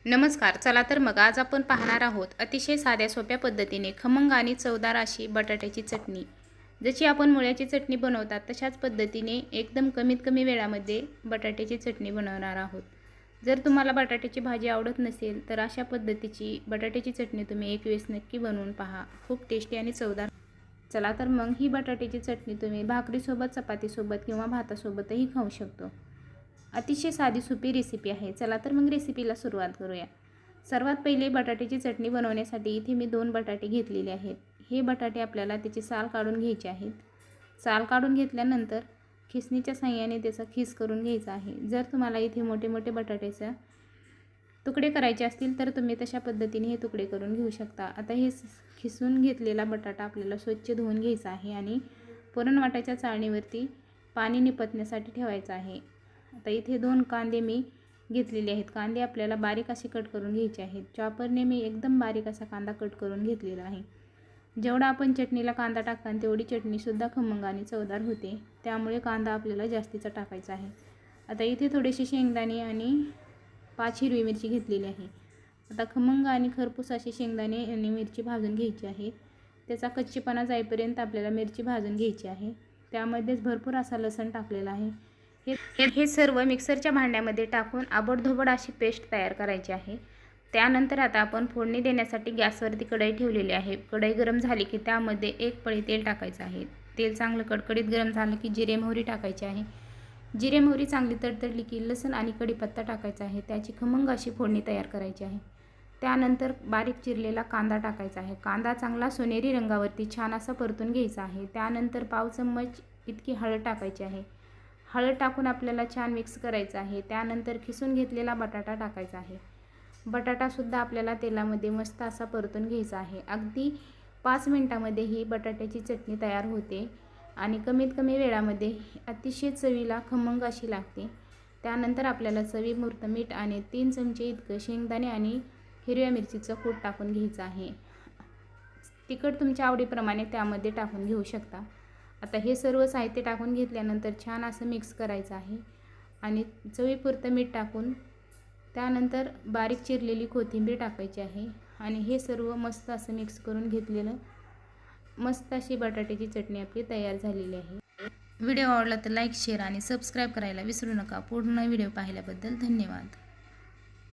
नमस्कार. चला तर मग आज आपण पाहणार आहोत अतिशय साध्या सोप्या पद्धतीने खमंग आणि चवदार अशी बटाट्याची चटणी। जशी आपण मुळ्याची चटणी बनवतात तशाच पद्धतीने एकदम कमीत कमी वेळामध्ये बटाट्याची चटणी बनवणार आहोत। जर तुम्हाला बटाट्याची भाजी आवडत नसेल तर अशा पद्धतीची बटाट्याची चटणी तुम्ही एक वेळेस नक्की बनवून पहा, खूप टेस्टी आणि चवदार। चला तर मग ही बटाट्याची चटणी तुम्ही भाकरीसोबत, चपातीसोबत किंवा भातासोबतही खाऊ शकतो। अतिशय साधी सोपी रेसिपी आहे। चला तर मग रेसिपीला सुरुवात करूया। सर्वात पहिले बटाट्याची चटणी बनवण्यासाठी इथे मी 2 बटाटे घेतलेले आहेत। हे बटाटे आपल्याला त्याची साल काढून घ्यायची आहेत। साल काढून घेतल्यानंतर खिसणीच्या साहाय्याने त्याचा खीस करून घ्यायचा आहे। जर तुम्हाला इथे मोठे मोठे बटाट्याचे तुकडे करायचे असतील तर तुम्ही तशा पद्धतीने हे तुकडे करून घेऊ शकता। आता हे खिसून घेतलेला बटाटा आपल्याला स्वच्छ धुवून घ्यायचा आहे आणि पुरण वाटायच्या चाळणीवरती पाणी निपटण्यासाठी ठेवायचं आहे। आता इथे 2 कांदे मी घेतलेले आहेत। कांदे आपल्याला बारीक असे कट करून घ्यायचे आहेत। चॉपरने मी एकदम बारीक असा कांदा कट करून घेतलेला आहे। जेवढा आपण चटणीला कांदा टाकता तेवढी चटणीसुद्धा खमंग आणि चवदार होते, त्यामुळे कांदा आपल्याला जास्तीचा टाकायचा आहे। आता इथे थोडेसे शेंगदाणे आणि 5 हिरवी मिरची घेतलेली आहे। आता खमंग आणि खरपूस अशी शेंगदाणे आणि मिरची भाजून घ्यायची आहे। त्याचा कच्चेपणा जाईपर्यंत आपल्याला मिरची भाजून घ्यायची आहे। त्यामध्येच भरपूर असा लसूण टाकलेला आहे। हे सर्व मिक्सरच्या भांड्यामध्ये टाकून आबडधोबड अशी पेस्ट तयार करायची आहे। त्यानंतर आता आपण फोडणी देण्यासाठी गॅसवरती कढई ठेवलेली आहे। कढई गरम झाली की त्यामध्ये 1 पळी तेल टाकायचं आहे। तेल चांगलं कडकडीत गरम झालं की जिरे मोहरी टाकायची आहे। जिरे मोहरी चांगली तडतडली की लसूण आणि कढीपत्ता टाकायचा आहे। त्याची खमंग अशी फोडणी तयार करायची आहे। त्यानंतर बारीक चिरलेला कांदा टाकायचा आहे। कांदा चांगला सोनेरी रंगावरती छान असा परतून घ्यायचा आहे। त्यानंतर पाव चम्मच इतकी हळद टाकायची आहे। हळद टाकून आपल्याला छान मिक्स करायचं आहे। त्यानंतर खिसून घेतलेला बटाटा टाकायचा आहे। बटाटासुद्धा आपल्याला तेलामध्ये मस्त असा परतून घ्यायचा आहे। अगदी 5 मिनिटांमध्ये ही बटाट्याची चटणी तयार होते आणि कमीत कमी वेळामध्ये अतिशय चवीला खमंग अशी लागते। त्यानंतर आपल्याला चवीपुरतं मीठ आणि 3 चमचे इतकं शेंगदाणे आणि हिरव्या मिरचीचं कूट टाकून घ्यायचं आहे। तिखट तुमच्या आवडीप्रमाणे त्यामध्ये टाकून घेऊ शकता। आता हे सर्व साहित्य टाकून घेतल्यानंतर छान असं मिक्स करायचं आहे आणि चवीपुरतं मीठ टाकून त्यानंतर बारीक चिरलेली कोथिंबीर टाकायची आहे आणि हे सर्व मस्त असं मिक्स करून घेतलेलं मस्त अशी बटाट्याची चटणी आपली तयार झालेली आहे। व्हिडिओ आवडला तर लाईक, शेअर आणि सबस्क्राईब करायला विसरू नका। पूर्ण व्हिडिओ पाहिल्याबद्दल धन्यवाद।